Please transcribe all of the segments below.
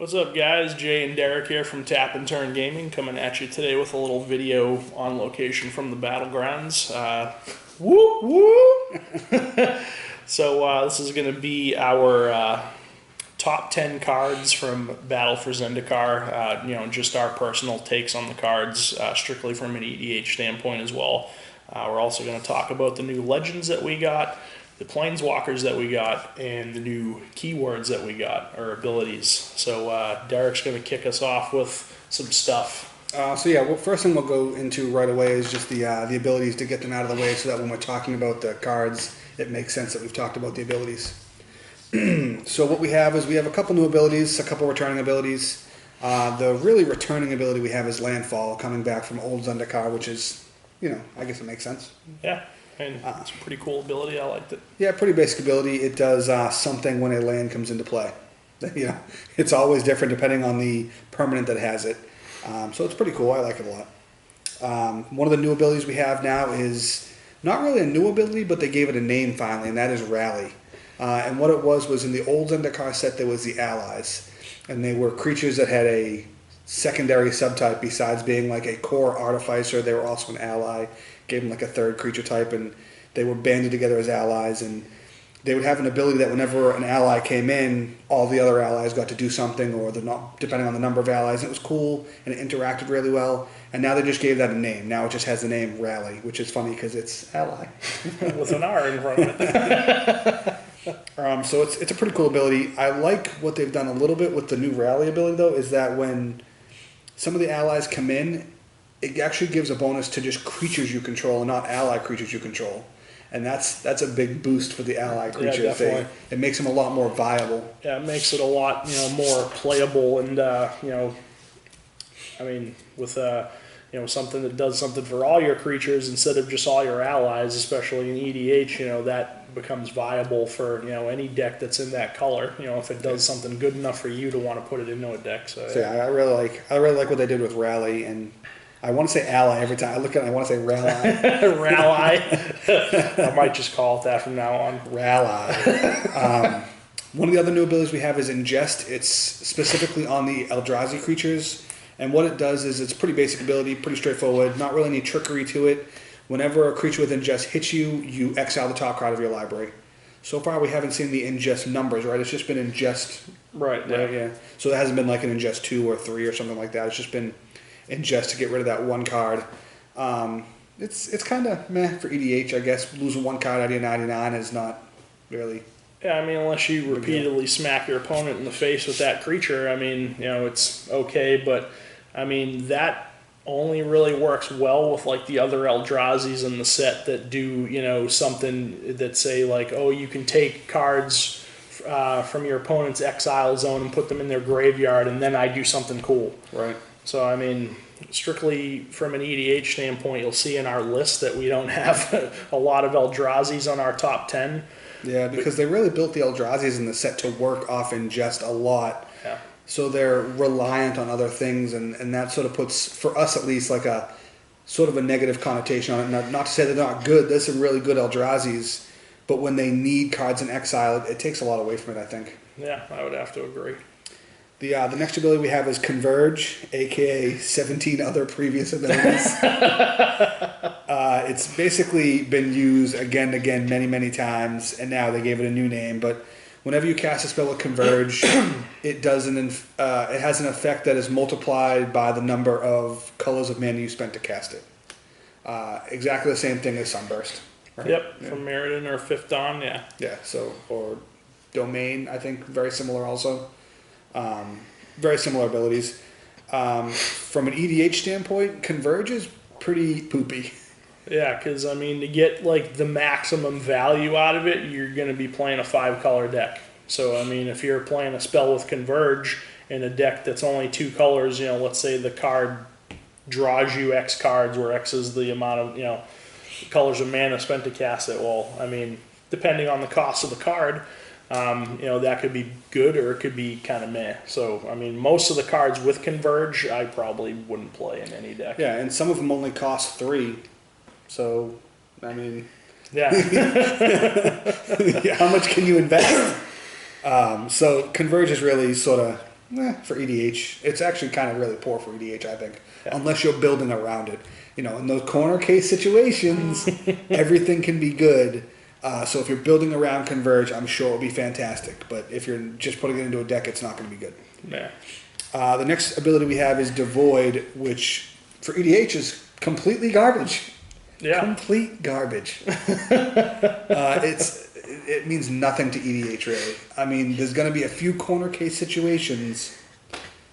What's up, guys? Jay and Derek here from Tap and Turn Gaming, coming at you today with a little video on location from the Battlegrounds. Whoop whoop! So this is going to be our top 10 cards from Battle For Zendikar. Just our personal takes on the cards, strictly from an EDH standpoint as well. We're also going to talk about the new legends that we got, the planeswalkers that we got, and the new keywords that we got, or abilities. So Derek's going to kick us off with some stuff. First thing we'll go into right away is just the abilities, to get them out of the way so that when we're talking about the cards, it makes sense that we've talked about the abilities. So what we have is we have a couple new abilities, a couple returning abilities. The really returning ability we have is Landfall, coming back from old Zendikar, which is, I guess it makes sense. Yeah. And it's a pretty cool ability. I liked it. Yeah, pretty basic ability. It does something when a land comes into play. It's always different depending on the permanent that has it. So it's pretty cool. I like it a lot. One of the new abilities we have now is not really a new ability, but they gave it a name finally, and that is Rally. And what it was in the old Zendikar set, there was the allies. And they were creatures that had a secondary subtype besides being like a core artificer. They were also an ally. Gave them like a third creature type, and they were banded together as allies, and they would have an ability that whenever an ally came in, all the other allies got to do something, or depending on the number of allies. And it was cool, and it interacted really well. And now they just gave that a name. Now it just has the name Rally, which is funny because it's ally. With an R in front of it. So it's a pretty cool ability. I like what they've done a little bit with the new Rally ability, though, is that when some of the allies come in, it actually gives a bonus to just creatures you control and not ally creatures you control. And that's a big boost for the ally creatures. Yeah, definitely. It makes them a lot more viable. Yeah, it makes it a lot more playable, and with something that does something for all your creatures instead of just all your allies, especially in EDH, that becomes viable for any deck that's in that color. If it does something good enough for you to want to put it into a deck. So I really like what they did with Rally, and I want to say ally every time I look at it. I want to say Rally. Rally. I might just call it that from now on. Rally. One of the other new abilities we have is Ingest. It's specifically on the eldrazi creatures. And what it does is it's a pretty basic ability, pretty straightforward, not really any trickery to it. Whenever a creature with Ingest hits you, you exile the top card of your library. So far, we haven't seen the Ingest numbers, right? It's just been Ingest. Right, yeah. So it hasn't been like an Ingest 2 or 3 or something like that. It's just been Ingest to get rid of that one card. It's kind of meh for EDH, I guess. Losing one card out of your 99 is not really... Yeah, unless you repeatedly smack your opponent in the face with that creature, it's okay, but, that only really works well with, like, the other Eldrazi's in the set that do, something that say, like, oh, you can take cards from your opponent's exile zone and put them in their graveyard, and then I do something cool. Right. So, strictly from an EDH standpoint, you'll see in our list that we don't have a lot of Eldrazi's on our top 10. Yeah, because they really built the Eldrazi's in the set to work off Ingest a lot. Yeah. So they're reliant on other things, and that sort of puts, for us at least, like a sort of a negative connotation on it. Not to say they're not good. There's some really good Eldrazi's, but when they need cards in exile, it takes a lot away from it, I think. Yeah, I would have to agree. The next ability we have is Converge, a.k.a. 17 other previous abilities. It's basically been used again, many, many times, and now they gave it a new name. But whenever you cast a spell with Converge, it has an effect that is multiplied by the number of colors of mana you spent to cast it. Exactly the same thing as Sunburst. Right? Yep, yeah. From Meriden or Fifth Dawn, yeah. Yeah, or Domain, I think, very similar also. Very similar abilities. From an EDH standpoint, Converge is pretty poopy. Yeah, because, to get, like, the maximum value out of it, you're going to be playing a 5-color deck. So, if you're playing a spell with Converge in a deck that's only 2 colors, let's say the card draws you X cards, where X is the amount of, colors of mana spent to cast it. Well, depending on the cost of the card, that could be good or it could be kind of meh. So, most of the cards with Converge, I probably wouldn't play in any deck. Yeah, and some of them only cost 3. So, Yeah. How much can you invest? So, Converge is really sort of For EDH. It's actually kind of really poor for EDH, I think, Yeah. unless you're building around it. You know, in those corner case situations, everything can be good. So if you're building around Converge, I'm sure it'll be fantastic. But if you're just putting it into a deck, it's not going to be good. Yeah. The next ability we have is Devoid, which for EDH is completely garbage. Yeah. Complete garbage. It means nothing to EDH, really. I mean, there's going to be a few corner case situations,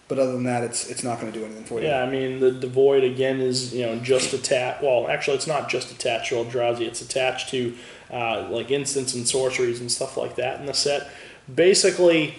but other than that, it's not going to do anything for you. Yeah, I mean, the Devoid, again, is, just attached. Well, actually, it's not just attached to Eldrazi. It's attached to, like, instants and sorceries and stuff like that in the set. Basically,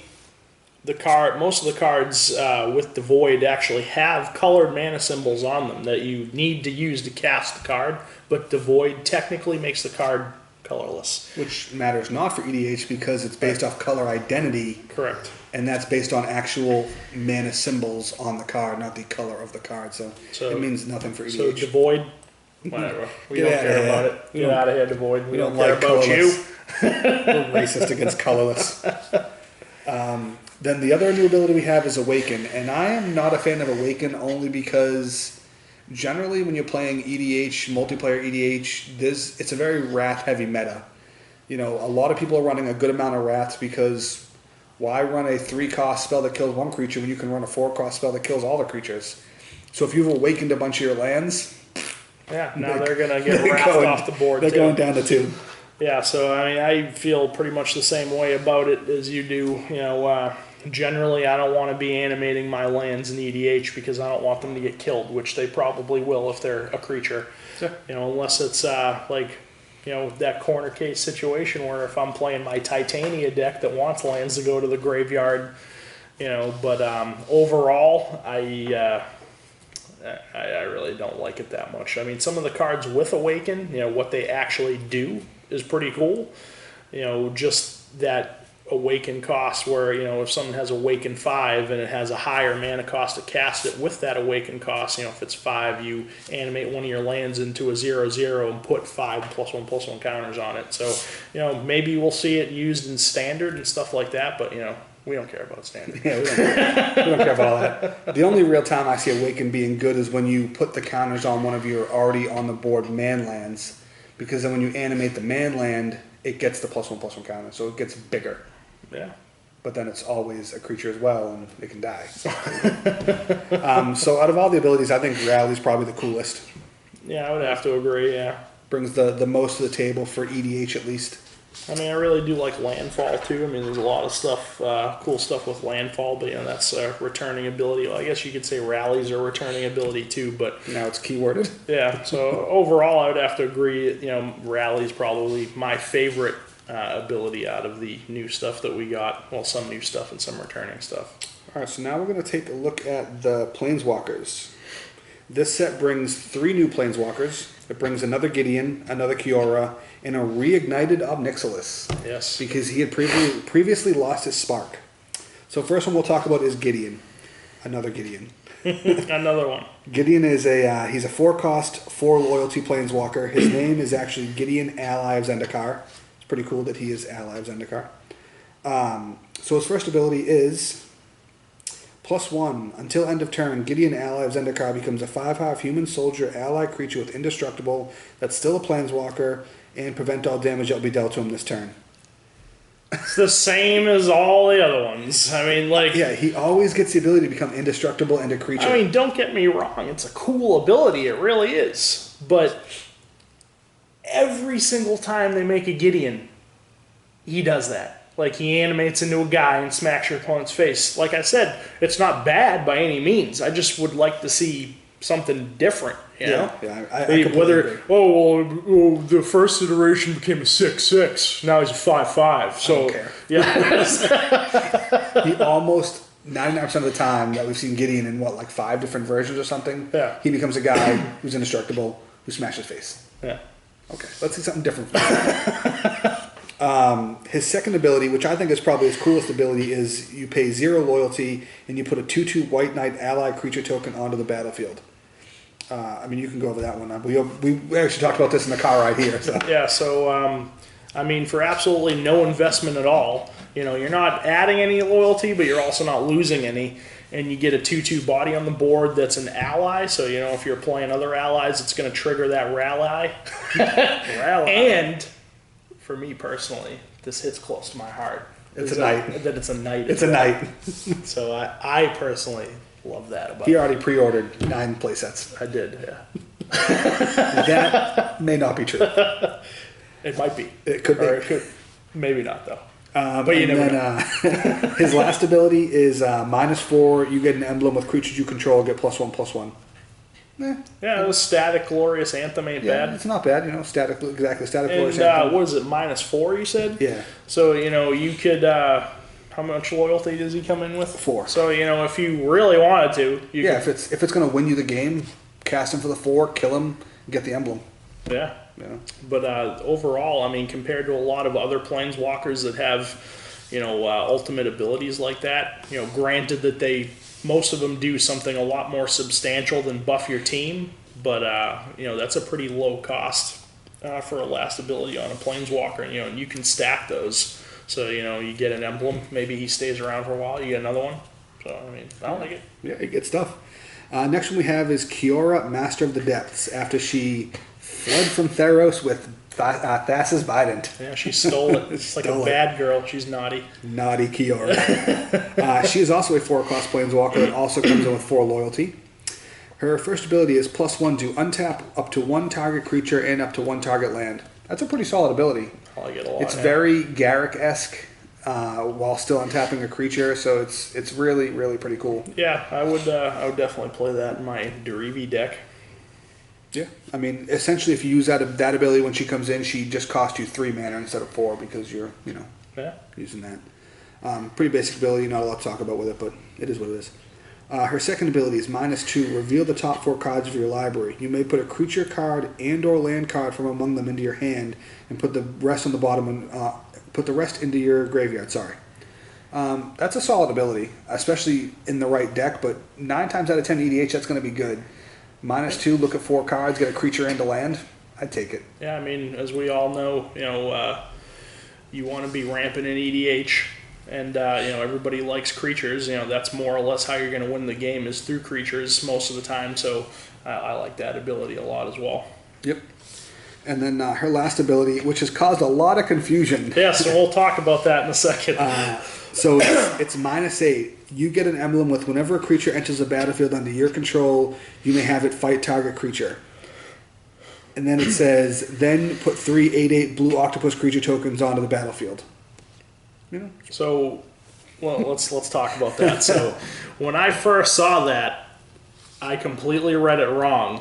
most of the cards with Devoid actually have colored mana symbols on them that you need to use to cast the card, but Devoid technically makes the card colorless. Which matters not for EDH because it's based off color identity. Correct. And that's based on actual mana symbols on the card, not the color of the card. So it means nothing for EDH. So Devoid, whatever. We don't care about it. Get out of here, Devoid. We don't care like about you. We're racist against colorless. Then the other new ability we have is Awaken. And I am not a fan of Awaken only because generally when you're playing EDH, multiplayer EDH, it's a very wrath-heavy meta. A lot of people are running a good amount of wraths because why run a 3-cost spell that kills one creature when you can run a 4-cost spell that kills all the creatures? So if you've awakened a bunch of your lands... Yeah, now they're going to get wrathed off the board, They're going down to 2. Yeah, so I mean, I feel pretty much the same way about it as you do. Generally, I don't want to be animating my lands in EDH because I don't want them to get killed, which they probably will if they're a creature. Sure. Unless it's that corner case situation where if I'm playing my Titania deck that wants lands to go to the graveyard, But overall, I really don't like it that much. I mean, some of the cards with Awaken, what they actually do is pretty cool. Just that Awaken cost where, if someone has Awaken 5 and it has a higher mana cost to cast it with that Awaken cost, if it's 5, you animate one of your lands into a 0/0 and put 5 +1/+1 counters on it. So, maybe we'll see it used in Standard and stuff like that, but, we don't care about Standard. Yeah, we don't care about all that. The only real time I see Awaken being good is when you put the counters on one of your already on the board man lands, because then when you animate the man land, it gets the +1/+1 counter, so it gets bigger. Yeah. But then it's always a creature as well, and it can die. So out of all the abilities, I think Rally's probably the coolest. Yeah, I would have to agree, yeah. Brings the most to the table for EDH at least. I mean, I really do like Landfall too. I mean, there's a lot of stuff, cool stuff with Landfall, but that's a returning ability. Well, I guess you could say Rallies are a returning ability too, but now it's keyworded. Yeah. So overall, I would have to agree. Rally's probably my favorite ability out of the new stuff that we got. Well, some new stuff and some returning stuff. All right, so now we're going to take a look at the Planeswalkers. This set brings 3 new Planeswalkers. It brings another Gideon, another Kiara, and a Reignited Obnixilis. Yes. Because he had previously lost his spark. So first one we'll talk about is Gideon. Another Gideon. Another one. Gideon is he's a 4-cost, 4 loyalty Planeswalker. His name is actually Gideon, Ally of Zendikar. It's pretty cool that he is Ally of Zendikar. So his first ability is +1. Until end of turn, Gideon, Ally of Zendikar becomes a 5/5 human soldier ally creature with indestructible that's still a Planeswalker and prevent all damage that will be dealt to him this turn. It's the same as all the other ones. I mean, Yeah, he always gets the ability to become indestructible and a creature. I mean, don't get me wrong. It's a cool ability. It really is. But every single time they make a Gideon, he does that. He animates into a guy and smacks your opponent's face. Like I said, it's not bad by any means. I just would like to see something different. Yeah, I agree. The first iteration became a 6/6. Now he's a 5/5. So, I don't care. Yeah. He almost 99% of the time that we've seen Gideon in 5 different versions or something. Yeah. He becomes a guy who's indestructible who smashes face. Yeah. Okay, let's see something different. His second ability, which I think is probably his coolest ability, is you pay 0 loyalty and you put a 2/2 White Knight ally creature token onto the battlefield. I mean, you can go over that one. We actually talked about this in the car ride here. So. Yeah, so, for absolutely no investment at all, you're not adding any loyalty, but you're also not losing any. And you get a 2/2 body on the board that's an ally. So, if you're playing other allies, it's going to trigger that rally. And for me personally, this hits close to my heart. It's a knight. That it's a knight. It's a knight. So I personally love that about He it. already pre-ordered 9 playsets. I did, yeah. That may not be true. It might be. It could be. Or it could. Maybe not, though. But you never know. His last ability is -4. You get an emblem with creatures you control, get +1/+1. Yeah, it was Static Glorious Anthem ain't Yeah, bad. it's not bad. Static Glorious And Anthem. what is it, -4 you said? Yeah. So, you could, how much loyalty does he come in with? 4. So, if you really wanted to, you Yeah, if it's going to win you the game, cast him for the 4, kill him, get the emblem. Yeah. But overall, compared to a lot of other planeswalkers that have, ultimate abilities like that, granted that most of them do something a lot more substantial than buff your team, but, that's a pretty low cost for a last ability on a planeswalker, and you can stack those. So, you get an emblem, maybe he stays around for a while, you get another one. So, I like it. Yeah, good stuff. Next one we have is Kiara, Master of the Depths, after she fled from Theros with Thassa's Vidant. Yeah, she stole it. It's like a bad girl. She's naughty. Naughty Kiara. She is also a 4-cost planeswalker that also comes in with 4 loyalty. Her first ability is +1 to untap up to 1 target creature and up to 1 target land. That's a pretty solid ability. I like it a lot. It's very Garruk-esque while still untapping a creature, so it's really, really pretty cool. Yeah, I would definitely play that in my Derivi deck. Yeah, essentially, if you use that ability when she comes in, she just costs you 3 mana instead of 4 because you're, using that. Pretty basic ability, not a lot to talk about with it, but it is what it is. Her second ability is -2. Reveal the top 4 cards of your library. You may put a creature card and/or land card from among them into your hand, and put the rest on the bottom and put the rest into your graveyard. Sorry. That's a solid ability, especially in the right deck. But 9 times out of 10 EDH, that's going to be good. -2, look at 4 cards, get a creature and a land. I'd take it. Yeah, as we all know, you want to be rampant in EDH, and everybody likes creatures. That's more or less how you're going to win the game is through creatures most of the time. So I like that ability a lot as well. Yep. And then her last ability, which has caused a lot of confusion. Yes, and we'll talk about that in a second. So it's -8. You get an emblem with whenever a creature enters the battlefield under your control, you may have it fight target creature. And then it says, then put 3 8/8 blue octopus creature tokens onto the battlefield. So, let's talk about that. So, when I first saw that, I completely read it wrong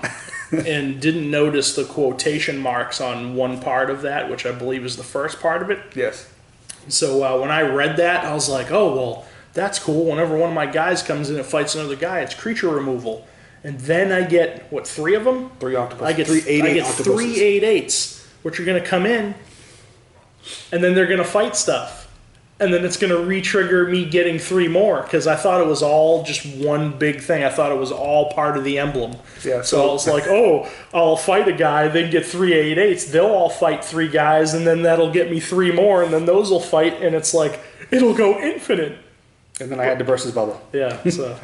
and didn't notice the quotation marks on one part of that, which I believe is the first part of it. Yes. So when I read that, I was like, oh, well, that's cool. Whenever one of my guys comes in and fights another guy, it's creature removal. And then I get, 3 of them? 3 octopuses. I get 3 8/8 3 octopuses. 8/8s, which are going to come in, and then they're going to fight stuff. And then it's going to re-trigger me getting 3 more, because I thought it was all just one big thing. I thought it was all part of the emblem. Yeah, so I was like, oh, I'll fight a guy, then get 3 8/8s. They'll all fight 3 guys, and then that'll get me 3 more, and then those will fight, and it's like, it'll go infinite. And then I had to burst his bubble. Yeah, so,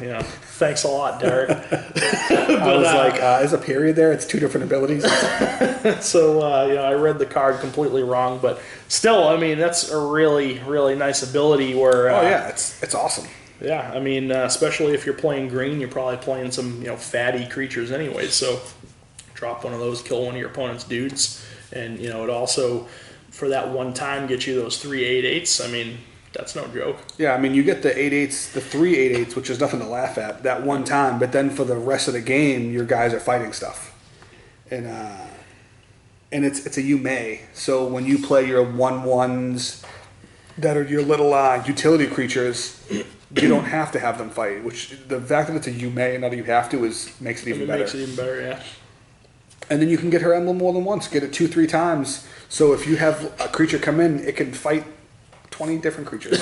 thanks a lot, Derek. I was like, there's a period there. It's 2 different abilities. So, I read the card completely wrong, but still, that's a really, really nice ability where... oh, yeah, it's awesome. Yeah, especially if you're playing green, you're probably playing some, fatty creatures anyway, so drop one of those, kill one of your opponent's dudes, and, it also, for that one time, get you those 3 8/8s. That's no joke. Yeah, you get the 8/8s, the 3 8/8s, which is nothing to laugh at that one time. But then for the rest of the game, your guys are fighting stuff, and it's a you may. So when you play your 1/1s that are your little utility creatures, you don't have to have them fight. Which the fact that it's a you may and not a you have to makes it even better. Makes it even better, yeah. And then you can get her emblem more than once. Get it 2-3 times. So if you have a creature come in, it can fight 20 different creatures.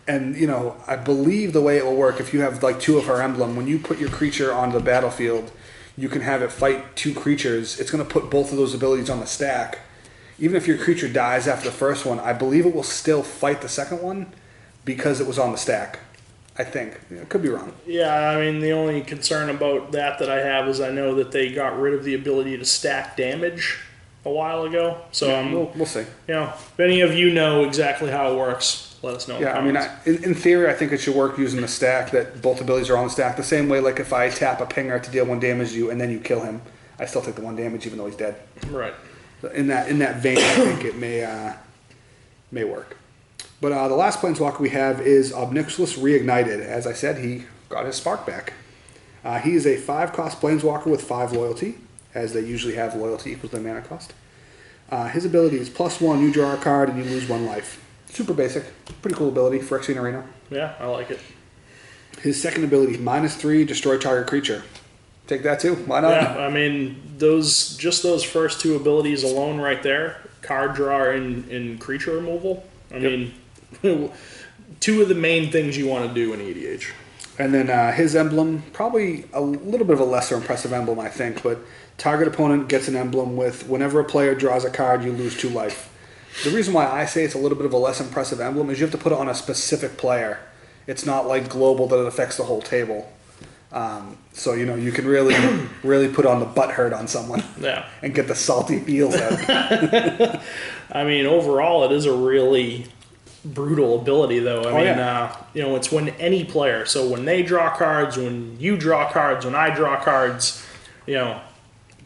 And, I believe the way it will work, if you have 2 of her emblem, when you put your creature on the battlefield, you can have it fight 2 creatures. It's going to put both of those abilities on the stack. even if your creature dies after the first one, I believe it will still fight the second one because it was on the stack. I think. I could be wrong. Yeah, I mean, the only concern about that I have is I know that they got rid of the ability to stack damage a while ago. So we'll see. You know, if any of you know exactly how it works, let us know. Yeah, I mean, in theory, I think it should work using the stack that both abilities are on the stack. The same way, like if I tap a pinger to deal 1 damage to you and then you kill him, I still take the 1 damage even though he's dead. Right. So in that vein, I think it may work. But the last planeswalker we have is Obnixilis Reignited. As I said, he got his spark back. He is a 5-cost planeswalker with 5 loyalty, as they usually have loyalty equals their mana cost. His ability is +1, you draw a card and you lose 1 life. Super basic. Pretty cool ability for Phyrexian Arena. Yeah, I like it. His second ability, -3, destroy target creature. Take that too. Why not? Yeah, I mean, those first 2 abilities alone right there, card draw and creature removal. I mean, 2 of the main things you want to do in EDH. And then his emblem, probably a little bit of a lesser impressive emblem, I think, but target opponent gets an emblem with whenever a player draws a card, you lose 2 life. The reason why I say it's a little bit of a less impressive emblem is you have to put it on a specific player. It's not like global that it affects the whole table. So, you know, you can really put on the butthurt on someone and get the salty feels out. I mean, overall, it is a really brutal ability, though. I mean, you know, it's when any player, so when they draw cards, when you draw cards, when I draw cards, you know,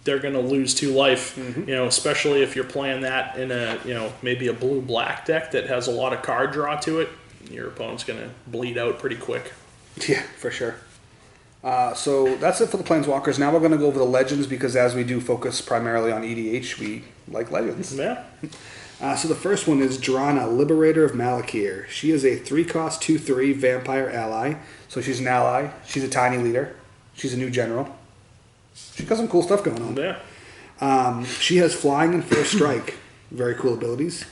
they're going to lose 2 life, you know, especially if you're playing that in a, you know, maybe a blue-black deck that has a lot of card draw to it. Your opponent's going to bleed out pretty quick. Yeah, for sure. So that's it for the Planeswalkers. Now we're going to go over the Legends because as we do focus primarily on EDH, we like Legends. Yeah. So the first one is Drana, Liberator of Malik. She is a 3-cost 2/3 vampire ally. So she's an ally. She's a tiny leader. She's a new general. She's got some cool stuff going on. Yeah. She has flying and first strike. Very cool abilities.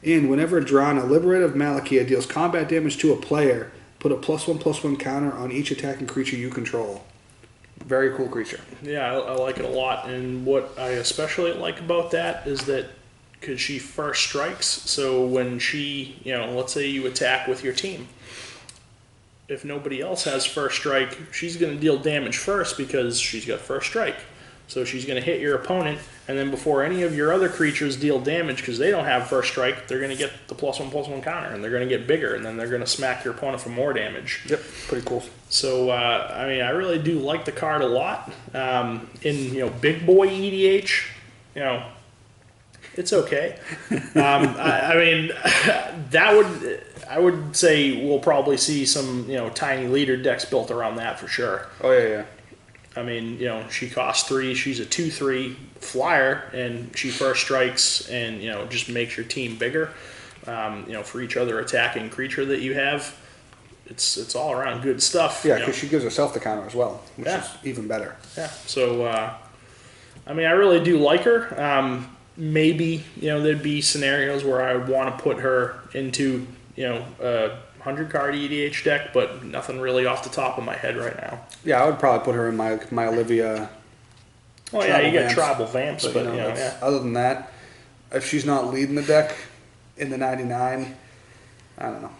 And whenever Drana, Liberator of Malik, deals combat damage to a player, put a +1/+1 counter on each attacking creature you control. Very cool creature. Yeah, I like it a lot. And what I especially like about that is that because she first strikes, so when she, you know, let's say you attack with your team, if nobody else has first strike, she's going to deal damage first because she's got first strike. So she's going to hit your opponent, and then before any of your other creatures deal damage, because they don't have first strike, they're going to get the +1/+1 counter, and they're going to get bigger, and then they're going to smack your opponent for more damage. Yep, pretty cool. So, I mean, I really do like the card a lot. In, you know, big boy EDH, you know, it's okay. I mean, I would say we'll probably see some, you know, tiny leader decks built around that for sure. Oh, yeah. I mean, you know, she costs 3. She's a 2/3 flyer, and she first strikes and, you know, just makes your team bigger. You know, for each other attacking creature that you have, it's all around good stuff. Yeah, because she gives herself the counter as well, which is even better. Yeah. So, I mean, I really do like her. Maybe, you know, there'd be scenarios where I would want to put her into, you know, a 100-card EDH deck, but nothing really off the top of my head right now. Yeah, I would probably put her in my Olivia. Oh yeah, you get tribal vamps, but you know, yeah. Other than that, if she's not leading the deck in the 99, I don't know.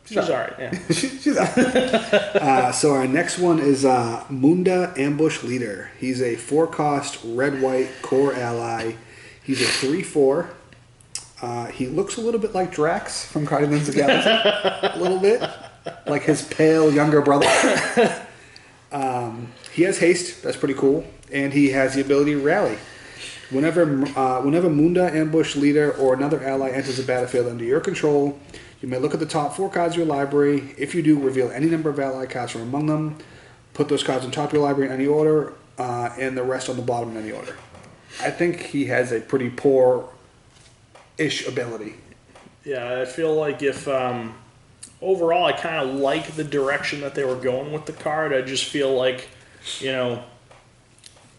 She's all right. Yeah, she's all right. So our next one is Moonda, Ambush Leader. He's a 4-cost red-white core ally. He's a 3/4. He looks a little bit like Drax from Guardians of the Galaxy. A little bit. Like his pale younger brother. He has haste. That's pretty cool. And he has the ability to rally. Whenever Moonda, Ambush Leader, or another ally enters the battlefield under your control, you may look at the top 4 cards of your library. If you do, reveal any number of ally cards from among them. Put those cards on top of your library in any order, and the rest on the bottom in any order. I think he has a pretty poor-ish ability. Yeah, I feel like if overall I kind of like the direction that they were going with the card. I just feel like, you know,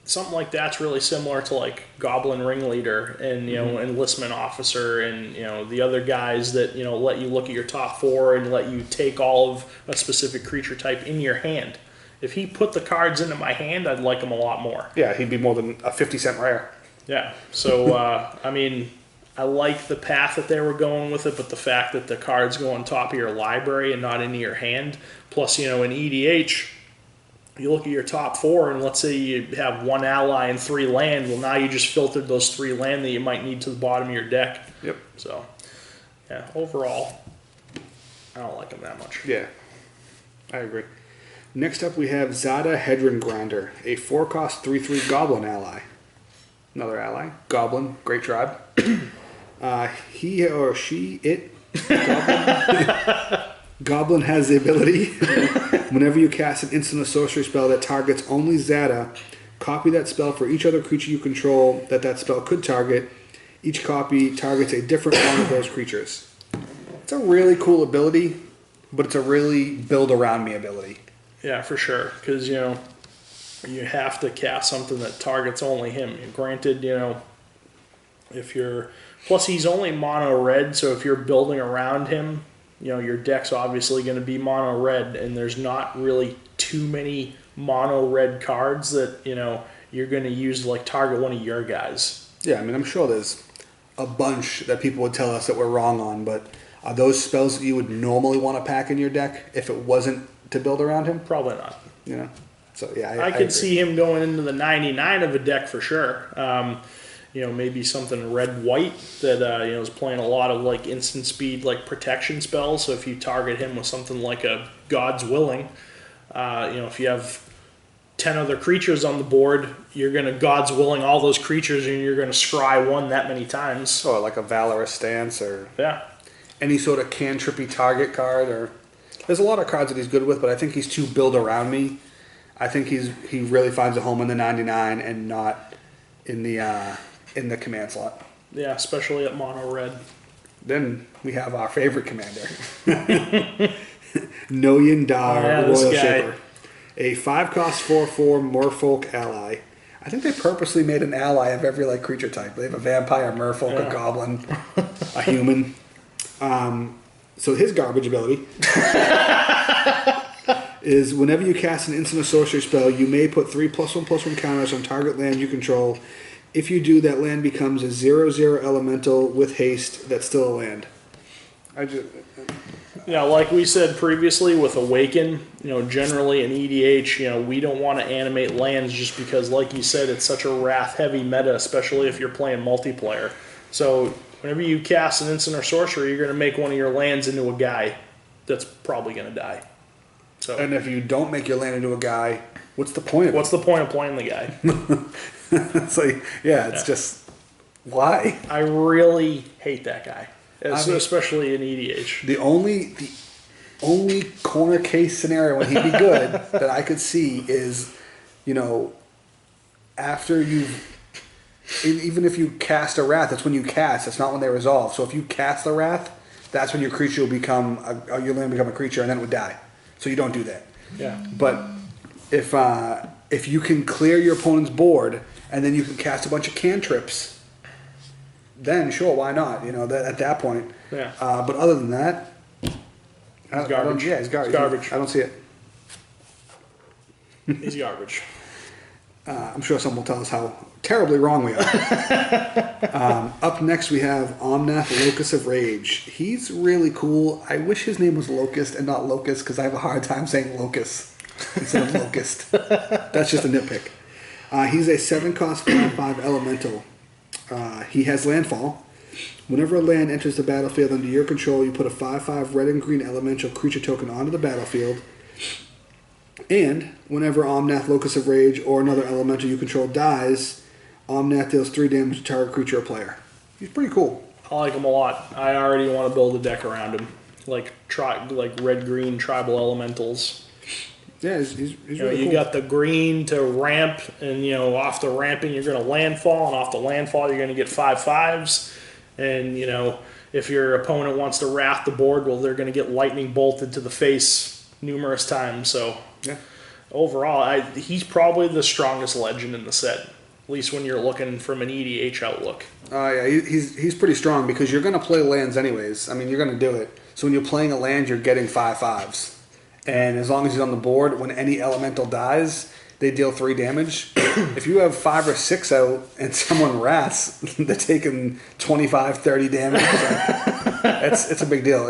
something like that's really similar to like Goblin Ringleader and, you know, Enlistment Officer and, you know, the other guys that, you know, let you look at your top 4 and let you take all of a specific creature type in your hand. If he put the cards into my hand, I'd like him a lot more. Yeah, he'd be more than a 50-cent rare. Yeah, so, I mean, I like the path that they were going with it, but the fact that the cards go on top of your library and not into your hand. Plus, in EDH, you look at your top 4, and let's say you have 1 ally and 3 land. Well, now you just filtered those 3 land that you might need to the bottom of your deck. Yep. So, yeah, overall, I don't like them that much. Yeah, I agree. Next up, we have Zeta Hedren Grinder, a 4-cost 3/3 Goblin ally. Another ally, Goblin, great tribe. He or she, it, Goblin has the ability, whenever you cast an instant or sorcery spell that targets only Zeta, copy that spell for each other creature you control that spell could target. Each copy targets a different one of those creatures. It's a really cool ability, but it's a really build around me ability. Yeah, for sure, because, you have to cast something that targets only him. Granted, if you're... Plus, he's only mono red, so if you're building around him, your deck's obviously going to be mono red, and there's not really too many mono red cards that, you're going to use to, target one of your guys. Yeah, I mean, I'm sure there's a bunch that people would tell us that we're wrong on, but are those spells that you would normally want to pack in your deck if it wasn't to build around him? Probably not. So, yeah, I could see him going into the 99 of a deck for sure. Maybe something red-white that is playing a lot of instant speed protection spells. So if you target him with something like a God's Willing, if you have 10 other creatures on the board, you're going to God's Willing all those creatures, and you're going to scry one that many times. Or like a Valorous Stance, or any sort of cantrippy target card. Or there's a lot of cards that he's good with, but I think he's too build around me. I think he really finds a home in the 99 and not in the command slot. Yeah, especially at mono red. Then we have our favorite commander, Noyan Dar Royal Shaper, a 5-cost 4/4 Merfolk ally. I think they purposely made an ally of every creature type. They have a vampire, a merfolk, a goblin, a human. So his garbage ability is whenever you cast an instant or sorcery spell, you may put 3 +1/+1 counters on target land you control. If you do, that land becomes a 0/0 elemental with haste that's still a land. Like we said previously with Awaken, generally in EDH, we don't want to animate lands just because, like you said, it's such a wrath-heavy meta, especially if you're playing multiplayer. So whenever you cast an instant or sorcery, you're going to make one of your lands into a guy that's probably going to die. So, and if you don't make your land into a guy, what's the point of it? What's the point of playing the guy? It's just, why? I really hate that guy, especially in EDH. The only corner case scenario when he'd be good that I could see is, after even if you cast a Wrath, that's when you cast. That's not when they resolve. So if you cast the Wrath, that's when your creature will become your land become a creature, and then it would die. So you don't do that. Yeah. But if you can clear your opponent's board and then you can cast a bunch of cantrips, then sure, why not? At that point. Yeah. But other than that, he's garbage. He's garbage. He's garbage. I don't see it. He's garbage. I'm sure someone will tell us how terribly wrong we are. Up next, we have Locust of Rage. He's really cool. I wish his name was Locust and not Locust, because I have a hard time saying Locust instead of Locust. That's just a nitpick. He's a 7-cost 5/5 elemental. He has landfall. Whenever a land enters the battlefield under your control, you put a 5/5 red and green elemental creature token onto the battlefield. And whenever Locust of Rage or another elemental you control dies, deals 3 damage to target creature or player. He's pretty cool. I like him a lot. I already want to build a deck around him, like red-green tribal elementals. Yeah, he's really cool. You got the green to ramp, and off the ramping you're going to landfall, and off the landfall you're going to get 5/5s. And if your opponent wants to wrath the board, well, they're going to get lightning bolted to the face numerous times. So overall, he's probably the strongest legend in the set, at least when you're looking from an EDH outlook. Yeah, he's pretty strong because you're going to play lands anyways. I mean, you're going to do it. So when you're playing a land, you're getting 5/5s. And as long as he's on the board, when any elemental dies, they deal 3 damage. If you have 5 or 6 out and someone rats, they're taking 25, 30 damage. It's a big deal.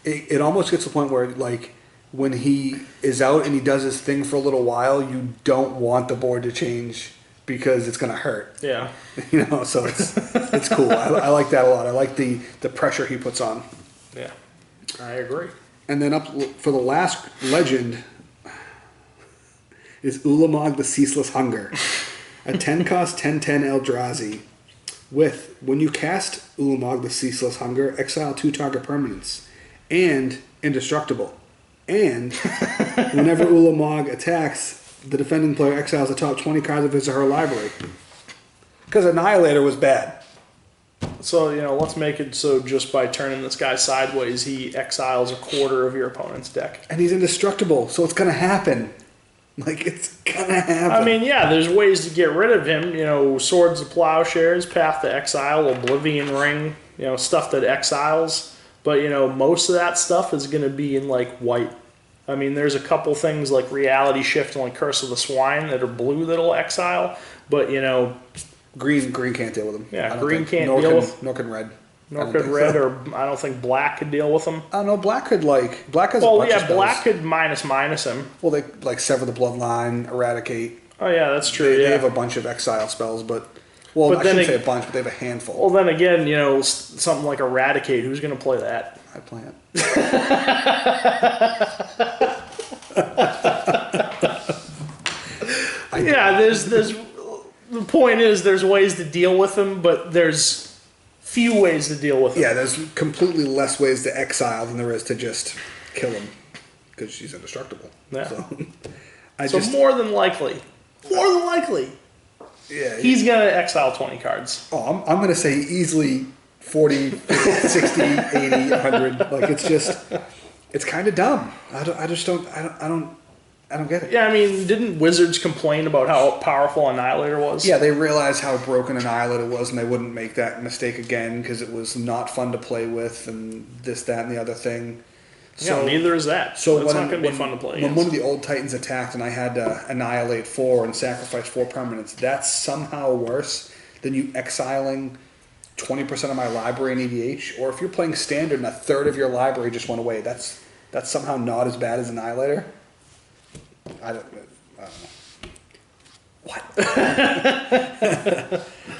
It almost gets to the point where, like, when he is out and he does his thing for a little while, you don't want the board to change because it's going to hurt. Yeah. You know, so it's cool. I like that a lot. I like the pressure he puts on. Yeah, I agree. And then up for the last legend is Ulamog the Ceaseless Hunger. A 10 cost 10/10 eldrazi with, when you cast Ulamog the Ceaseless Hunger, exile 2 target permanents and indestructible. And whenever Ulamog attacks, the defending player exiles the top 20 cards of his or her library. Because Annihilator was bad. So, you know, let's make it so just by turning this guy sideways, he exiles a quarter of your opponent's deck. And he's indestructible, so it's going to happen. Like, it's going to happen. I mean, yeah, there's ways to get rid of him. You know, Swords of Plowshares, Path to Exile, Oblivion Ring, you know, stuff that exiles. But, you know, most of that stuff is going to be in, like, white. I mean, there's a couple things like Reality Shift and like Curse of the Swine that are blue that'll exile. But, you know... Green can't deal with them. Yeah, green can't deal with... Nor can red. Nor could red, or I don't think black could deal with them. No, black could, like... Black has a bunch of spells. Black could minus him. Well, they, like, Sever the Bloodline, Eradicate. Oh, yeah, that's true, They have a bunch of exile spells, but... Well, I shouldn't say a bunch, but they have a handful. Well, then again, you know, something like Eradicate, who's going to play that? I play it. Yeah, there's the point is there's ways to deal with them, but there's few ways to deal with them. Yeah, there's completely less ways to exile than there is to just kill him, because she's indestructible. Yeah. So, more than likely, yeah, he's going to exile 20 cards. Oh, I'm going to say easily 40, 50, 60, 80, 100. Like, it's kind of dumb. I don't get it. Yeah, I mean, didn't Wizards complain about how powerful Annihilator was? Yeah, they realized how broken Annihilator was, and they wouldn't make that mistake again because it was not fun to play with, and this, that, and the other thing. So, yeah, neither is that. So it's not going to be fun to play against. When one of the old Titans attacked and I had to annihilate 4 and sacrifice 4 permanents, that's somehow worse than you exiling 20% of my library in EDH. Or if you're playing Standard and a third of your library just went away, that's somehow not as bad as Annihilator. I don't know. What?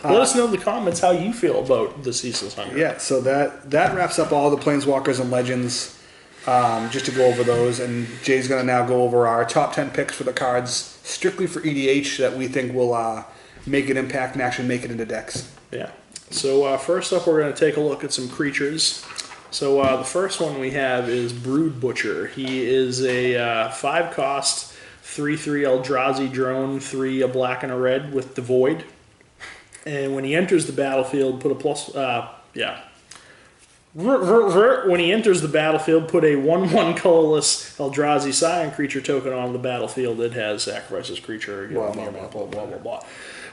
Let us know in the comments how you feel about the Ceaseless Hunger. Yeah, so that wraps up all the Planeswalkers and Legends. Just to go over those, and Jay's going to now go over our top 10 picks for the cards strictly for EDH that we think will make an impact and actually make it into decks. Yeah. So first up, we're going to take a look at some creatures. So the first one we have is Brood Butcher. He is a 5-cost, 3/3 Eldrazi drone, 3 a black and a red with Devoid. And when he enters the battlefield, put a plus... When he enters the battlefield, put a 1/1 colorless Eldrazi Scion creature token on the battlefield that has sacrifices creature. Blah, blah, blah, blah, blah, blah.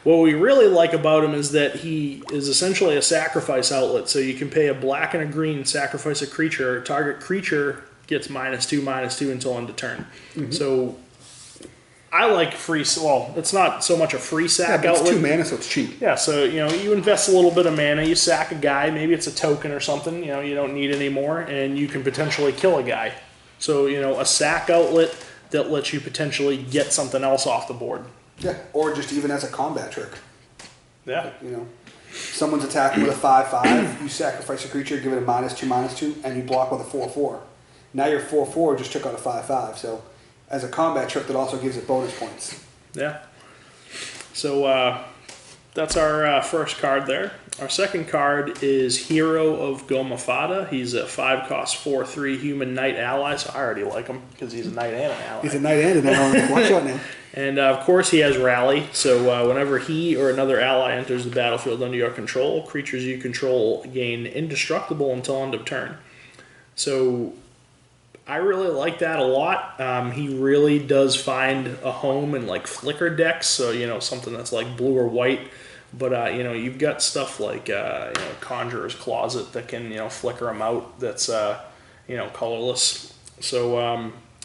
What we really like about him is that he is essentially a sacrifice outlet. So you can pay a black and a green, sacrifice a creature. Target creature gets -2/-2 until end of turn. Mm-hmm. So I like free. Well, it's not so much a free sack outlet. It's 2 mana, so it's cheap. Yeah, so you know you invest a little bit of mana, you sack a guy, maybe it's a token or something. You know you don't need any more, and you can potentially kill a guy. So you know a sack outlet that lets you potentially get something else off the board. Yeah, or just even as a combat trick. Yeah, you know, someone's attacking with a 5/5, you sacrifice a creature, give it a -2/-2, and you block with a 4/4. Now your 4/4 just took out a 5/5, so. As a combat trick that also gives it bonus points. Yeah. So that's our first card there. Our second card is Hero of Gomafada. He's a 5-cost 4/3 human knight ally, so I already like him because he's a knight and an ally. He's a knight and an ally. Watch out now. And of course he has Rally, so whenever he or another ally enters the battlefield under your control, creatures you control gain indestructible until end of turn. So I really like that a lot. He really does find a home in like flicker decks, so you know something that's like blue or white. But you know you've got stuff like you know Conjurer's Closet that can flicker him out. That's colorless. So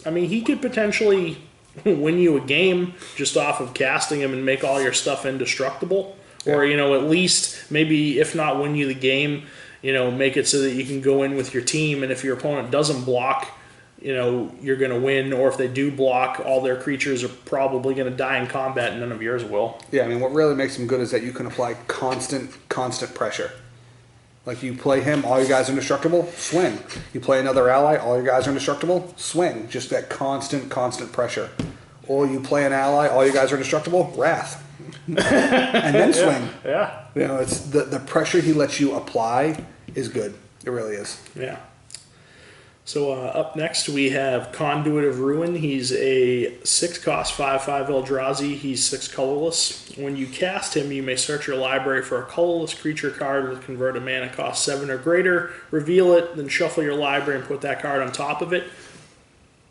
I mean he could potentially win you a game just off of casting him and make all your stuff indestructible. Or, at least maybe if not win you the game, make it so that you can go in with your team, and if your opponent doesn't block, you're going to win. Or if they do block, all their creatures are probably going to die in combat and none of yours will. Yeah, I mean, what really makes him good is that you can apply constant pressure. Like, you play him, all your guys are indestructible, swing. You play another ally, all your guys are indestructible, swing. Just that constant pressure. Or you play an ally, all your guys are indestructible, wrath. And then swing. Yeah. It's the pressure he lets you apply is good. It really is. Yeah. So up next we have Conduit of Ruin. He's a 6-cost 5/5 eldrazi. He's 6 colorless. When you cast him, you may search your library for a colorless creature card with converted mana cost 7 or greater, reveal it, then shuffle your library and put that card on top of it.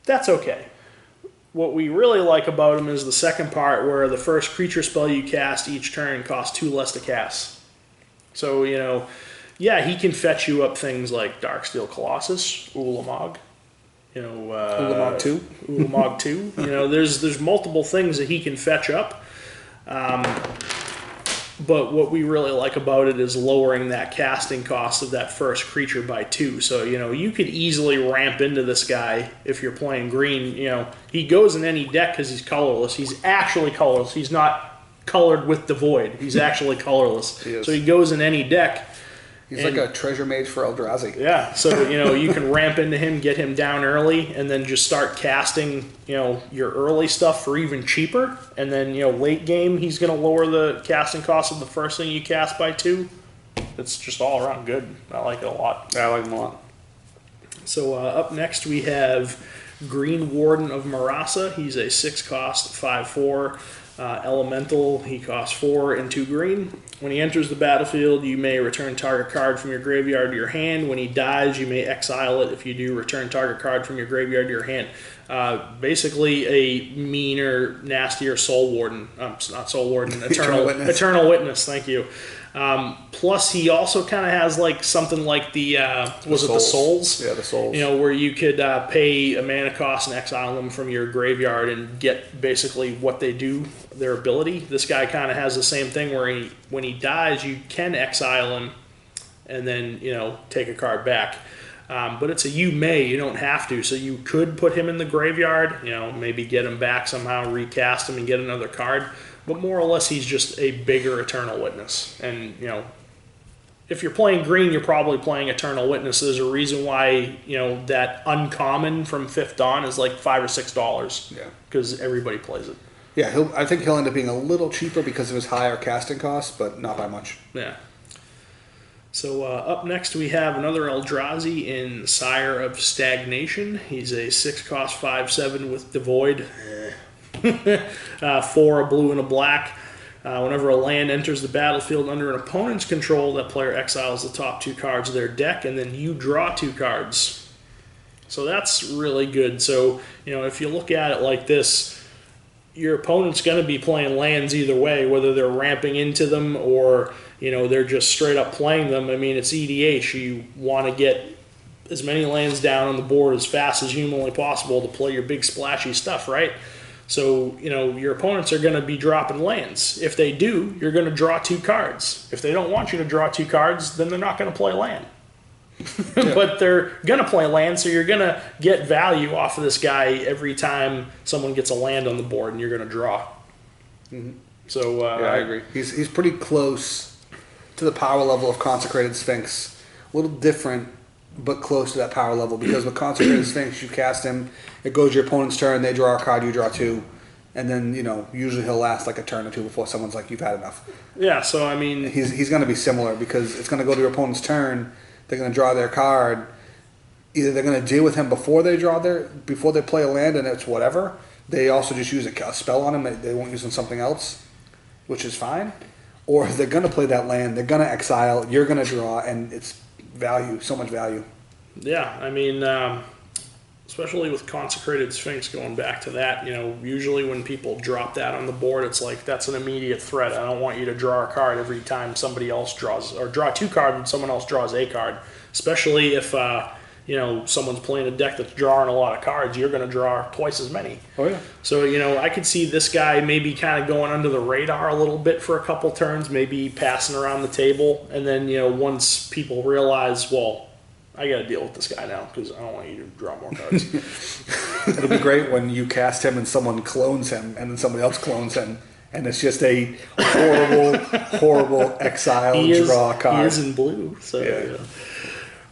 That's okay. What we really like about him is the second part, where the first creature spell you cast each turn costs 2 less to cast. So, yeah, he can fetch you up things like Darksteel Colossus, Ulamog, Ulamog 2. Ulamog 2. There's multiple things that he can fetch up. But what we really like about it is lowering that casting cost of that first creature by 2. So, you could easily ramp into this guy if you're playing green. He goes in any deck because he's colorless. He's actually colorless. He's not colored with the void. He's actually colorless. He so he goes in any deck. He's like a treasure mage for Eldrazi. Yeah, so, you can ramp into him, get him down early, and then just start casting, your early stuff for even cheaper. And then, late game, he's going to lower the casting cost of the first thing you cast by 2. It's just all around good. I like it a lot. I like him a lot. So up next we have Green Warden of Murasa. He's a 6-cost 5/4 elemental. He costs 4 and 2 green. When he enters the battlefield, you may return target card from your graveyard to your hand. When he dies, you may exile it. If you do, return target card from your graveyard to your hand. Basically a meaner, nastier Soul Warden. Not Soul Warden, Eternal Witness, thank you. Plus, he also kind of has something like the Souls? Yeah, the Souls. Where you could pay a mana cost and exile them from your graveyard and get basically what they do, their ability. This guy kind of has the same thing where when he dies, you can exile him and then, take a card back. But it's a you may, you don't have to. So you could put him in the graveyard, maybe get him back somehow, recast him and get another card. But more or less, he's just a bigger Eternal Witness. And, if you're playing green, you're probably playing Eternal Witness. There's a reason why, that uncommon from 5th Dawn is like $5 or $6. Yeah. Because everybody plays it. Yeah, I think he'll end up being a little cheaper because of his higher casting costs, but not by much. Yeah. So up next we have another Eldrazi in Sire of Stagnation. He's a 6-cost 5/7 with Devoid. 4 a blue and a black. Whenever a land enters the battlefield under an opponent's control, that player exiles the top 2 cards of their deck, and then you draw 2 cards. So that's really good. So, if you look at it like this, your opponent's going to be playing lands either way, whether they're ramping into them or, they're just straight up playing them. I mean, it's EDH. You want to get as many lands down on the board as fast as humanly possible to play your big splashy stuff, right? So, your opponents are going to be dropping lands. If they do, you're going to draw 2 cards. If they don't want you to draw 2 cards, then they're not going to play land. But they're going to play land, so you're going to get value off of this guy every time someone gets a land on the board, and you're going to draw. Mm-hmm. So yeah, I agree. He's pretty close to the power level of Consecrated Sphinx. A little different, but close to that power level, because with Consecrated Sphinx, you cast him, it goes to your opponent's turn, they draw a card, you draw 2, and then, usually he'll last like a turn or 2 before someone's like, you've had enough. Yeah, so I mean... He's going to be similar, because it's going to go to your opponent's turn, they're going to draw their card, either they're going to deal with him before they play a land, and it's whatever, they also just use a spell on him, they won't use on something else, which is fine, or they're going to play that land, they're going to exile, you're going to draw, and it's value, so much value. Yeah, I mean, especially with Consecrated Sphinx, going back to that, usually when people drop that on the board, it's like, that's an immediate threat. I don't want you to draw a card every time somebody else draws, or draw 2 cards when someone else draws a card. Especially if, you know, someone's playing a deck that's drawing a lot of cards, you're going to draw twice as many. Oh yeah. So, you know, I could see this guy maybe kind of going under the radar a little bit for a couple turns, maybe passing around the table, and then, you know, once people realize, well, I got to deal with this guy now because I don't want you to draw more cards. It'll be great when you cast him and someone clones him, and then somebody else clones him, and it's just a horrible, horrible exile draw card. He is in blue, so Yeah.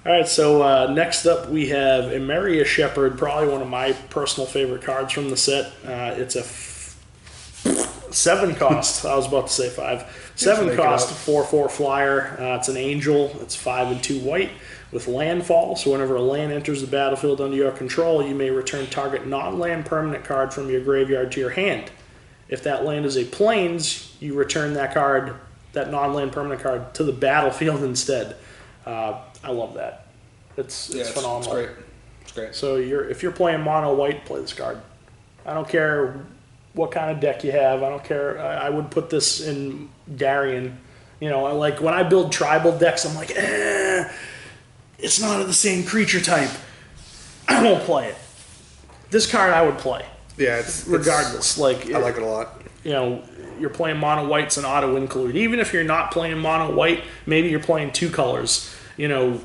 All right, so next up we have Emeria Shepherd, probably one of my personal favorite cards from the set. It's a 7 cost. I was about to say 5. 7 cost, 4/4 flyer. It's an angel. It's 5 and 2 white with landfall. So whenever a land enters the battlefield under your control, you may return target non-land permanent card from your graveyard to your hand. If that land is a plains, you return that card, that non-land permanent card, to the battlefield instead. I love that. It's phenomenal. It's great. It's great. So if you're playing mono white, play this card. I don't care what kind of deck you have. I don't care. I would put this in Darien. You know, like when I build tribal decks, I'm like, it's not of the same creature type. I won't play it. This card I would play. Yeah, it's regardless. I like it a lot. You know, you're playing mono white's an auto include. Even if you're not playing mono white, maybe you're playing 2 colors. You know,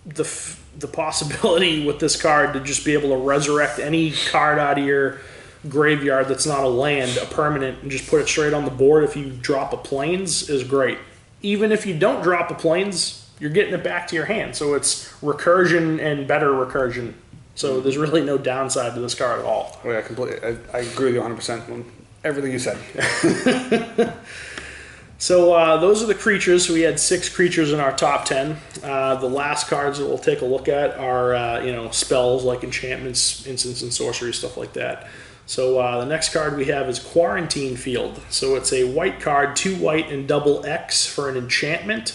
the possibility with this card to just be able to resurrect any card out of your graveyard that's not a land, a permanent, and just put it straight on the board if you drop a plains is great. Even if you don't drop a plains, you're getting it back to your hand. So it's recursion and better recursion. So there's really no downside to this card at all. Oh yeah, completely. I agree with you 100% on everything you said. So those are the creatures. So we had 6 creatures in our top 10. The last cards that we'll take a look at are you know, spells like enchantments, instants, and sorcery, stuff like that. So the next card we have is Quarantine Field. So it's a white card, 2 white and double X for an enchantment.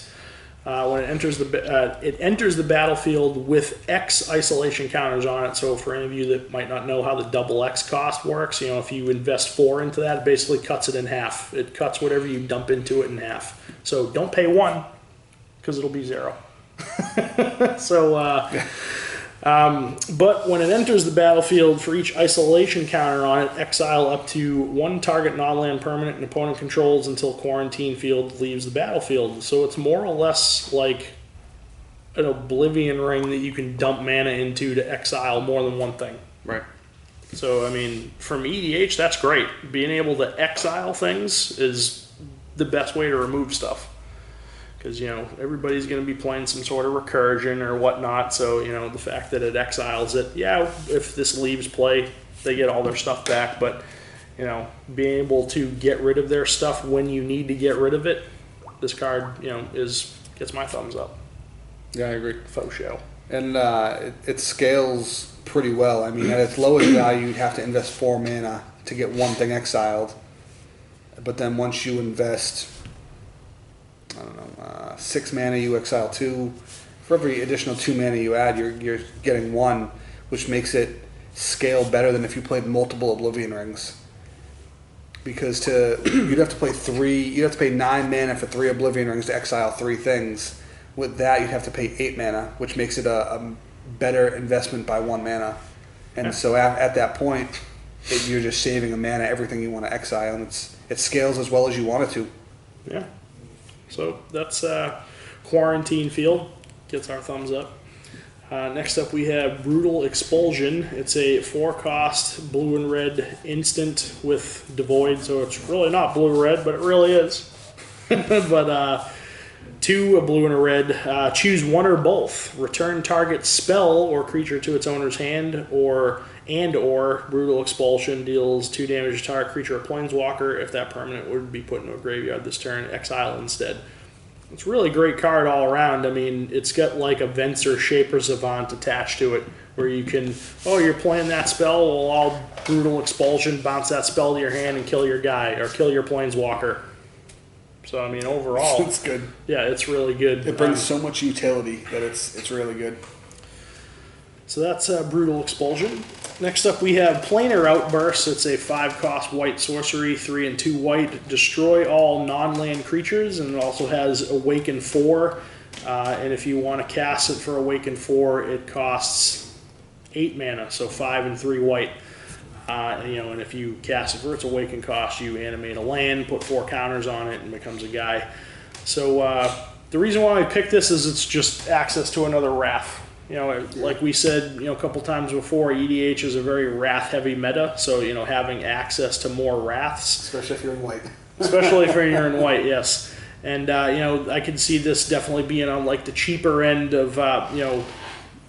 When it enters the battlefield with X isolation counters on it. So for any of you that might not know how the double X cost works, you know, if you invest 4 into that, it basically cuts it in half. It cuts whatever you dump into it in half. So don't pay 1 because it'll be 0. So, but when it enters the battlefield, for each isolation counter on it, exile up to 1 target non-land permanent an opponent controls until Quarantine Field leaves the battlefield. So it's more or less like an Oblivion Ring that you can dump mana into to exile more than one thing. Right. So, I mean, from EDH, that's great. Being able to exile things is the best way to remove stuff. Because, you know, everybody's going to be playing some sort of recursion or whatnot. So, you know, the fact that it exiles it, yeah, if this leaves play, they get all their stuff back. But, you know, being able to get rid of their stuff when you need to get rid of it, this card, you know, gets my thumbs up. Yeah, I agree. Faux show. And it scales pretty well. I mean, at its lowest value, you'd have to invest 4 mana to get one thing exiled. But then once you invest, I don't know, 6 mana, you exile 2. For every additional 2 mana you add, you're getting 1, which makes it scale better than if you played multiple Oblivion Rings. Because you'd have to play 3, you'd have to pay 9 mana for 3 Oblivion Rings to exile 3 things. With that, you'd have to pay 8 mana, which makes it a better investment by 1 mana. And so at that point, you're just saving a mana, everything you want to exile, and it scales as well as you want it to. Yeah. So that's Quarantine Field. Gets our thumbs up. Next up we have Brutal Expulsion. It's a 4-cost blue and red instant with Devoid, so it's really not blue-red, but it really is. But 2, a blue and a red. Choose one or both. Return target spell or creature to its owner's hand, or Brutal Expulsion deals 2 damage to target creature or planeswalker. If that permanent would be put into a graveyard this turn, exile instead. It's a really great card all around. I mean, it's got like a Venser Shaper Savant attached to it, where you can, you're playing that spell, well, I'll Brutal Expulsion, bounce that spell to your hand and kill your guy, or kill your planeswalker. So, I mean, overall, It's good. Yeah, it's really good. It brings so much utility that it's really good. So that's Brutal Expulsion. Next up we have Planar Outbursts. It's a 5-cost white sorcery, 3 and 2 white. Destroy all non-land creatures, and it also has Awaken 4. And if you want to cast it for Awaken 4, it costs 8 mana, so 5 and 3 white. And if you cast it for its Awaken cost, you animate a land, put 4 counters on it, and becomes a guy. So the reason why I picked this is it's just access to another Wrath. Like we said, a couple times before, EDH is a very Wrath-heavy meta, so, having access to more Wraths. Especially if you're in white. Especially if you're in white, yes. And, I can see this definitely being on, like, the cheaper end of,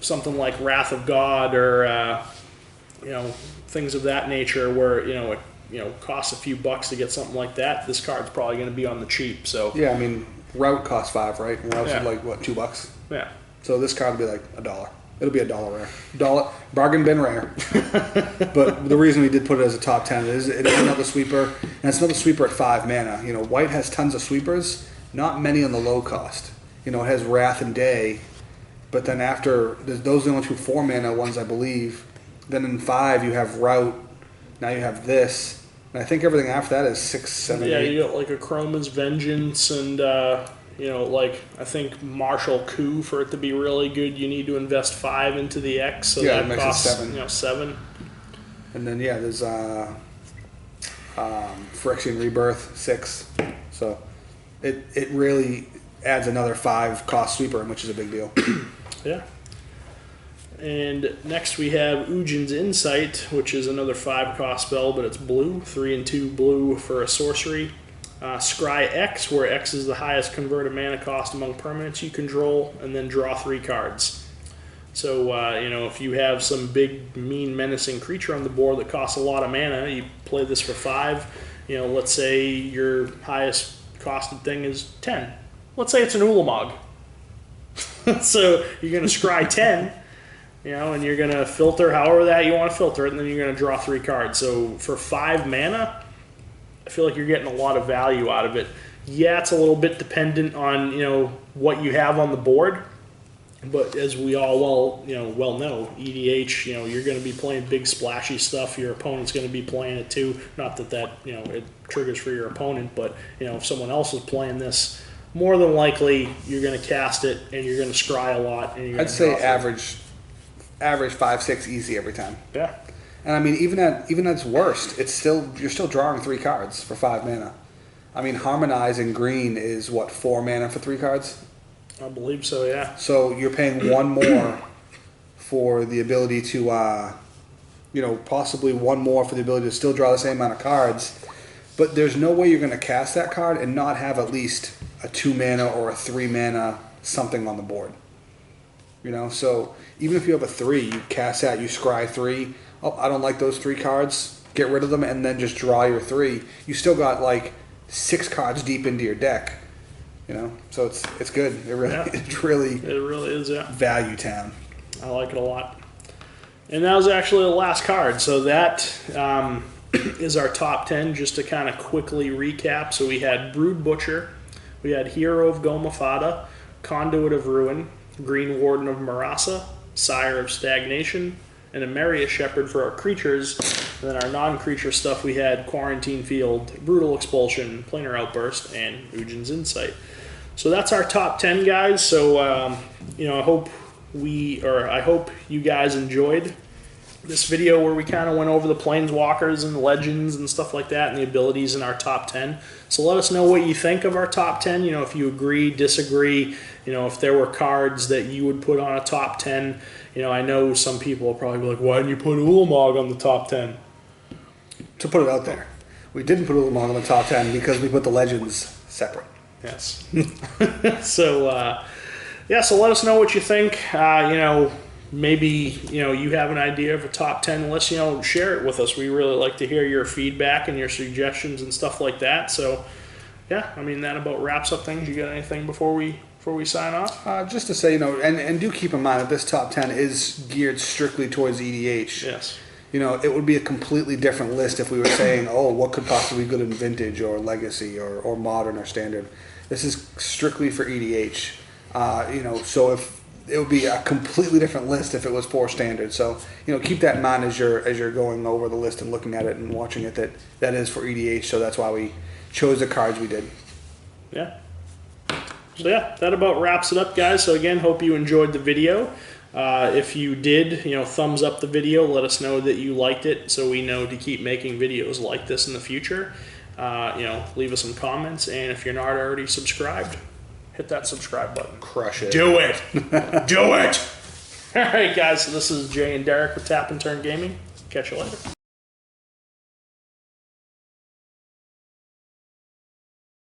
something like Wrath of God or, things of that nature where, it costs a few bucks to get something like that. This card's probably going to be on the cheap, so. Yeah, I mean, Route costs 5, right? And Route's like, what, $2? Yeah. So this card will be like $1. It'll be $1 rare. Bargain bin rare. But the reason we did put it as a top 10 is it is another sweeper, and it's another sweeper at 5 mana. White has tons of sweepers, not many on the low cost. It has Wrath and Day, but then after, those are the only 2 4 mana ones, I believe. Then in 5 you have Route, now you have this, and I think everything after that is 6, 7, 8. Yeah, you got like a Chroma's Vengeance and, I think Martial Coup, for it to be really good, you need to invest 5 into the X, so Yeah, that makes it costs 7. 7. And then there's Phyrexian Rebirth 6. So it really adds another 5 cost sweeper, which is a big deal. Yeah. And next we have Ujin's Insight, which is another 5 cost spell, but it's blue, 3 and 2 blue for a sorcery. Scry X, where X is the highest converted mana cost among permanents you control, and then draw 3 cards. So, if you have some big, mean, menacing creature on the board that costs a lot of mana, you play this for 5. Let's say your highest costed thing is 10. Let's say it's an Ulamog. So, you're going to scry 10, and you're going to filter however that you want to filter it, and then you're going to draw 3 cards. So, for 5 mana, I feel like you're getting a lot of value out of it. Yeah, it's a little bit dependent on, what you have on the board. But as we all well know, EDH, you're going to be playing big splashy stuff. Your opponent's going to be playing it too. Not that it triggers for your opponent, but if someone else is playing this, more than likely you're going to cast it and you're going to scry a lot. And I'd say average 5-6 easy every time. Yeah. And I mean, even at its worst, you're still drawing 3 cards for 5 mana. I mean, Harmonize in green is what, 4 mana for 3 cards? I believe so, yeah. So you're paying 1 more for the ability to, possibly 1 more for the ability to still draw the same amount of cards. But there's no way you're going to cast that card and not have at least a 2 mana or a 3 mana something on the board. So even if you have a 3, you cast that, you scry 3. Oh, I don't like those 3 cards. Get rid of them and then just draw your 3. You still got like 6 cards deep into your deck. So it's good. It really is, yeah. Value town. I like it a lot. And that was actually the last card. So that is our top 10, just to kind of quickly recap. So we had Brood Butcher, we had Hero of Gomafada, Conduit of Ruin, Green Warden of Murasa, Sire of Stagnation, and a Maria Shepherd for our creatures. And then our non-creature stuff, we had Quarantine Field, Brutal Expulsion, Planar Outburst, and Ujin's Insight. So that's our top 10, guys. So, I hope you guys enjoyed this video where we kind of went over the Planeswalkers and Legends and stuff like that and the abilities in our top 10. So let us know what you think of our top 10. If you agree, disagree, if there were cards that you would put on a top 10. I know some people will probably be like, why didn't you put Ulamog on the top 10? To put it out there, we didn't put Ulamog on the top 10 because we put the Legends separate. Yes. So let us know what you think. Maybe, you have an idea of a top 10 list, share it with us. We really like to hear your feedback and your suggestions and stuff like that. So, that about wraps up things. You got anything before we sign off? Just to say, and do keep in mind that this top 10 is geared strictly towards EDH. Yes. It would be a completely different list if we were saying, what could possibly be good in Vintage or Legacy or Modern or Standard. This is strictly for EDH. So if it would be a completely different list if it was for Standard. So, keep that in mind as you're going over the list and looking at it and watching it, that is for EDH. So that's why we chose the cards we did. Yeah. So yeah, that about wraps it up, guys. So again, hope you enjoyed the video. If you did, thumbs up the video. Let us know that you liked it, so we know to keep making videos like this in the future. Leave us some comments, and if you're not already subscribed, hit that subscribe button. Crush it. Do it. Do it. All right, guys. So this is Jay and Derek with Tap and Turn Gaming. Catch you later.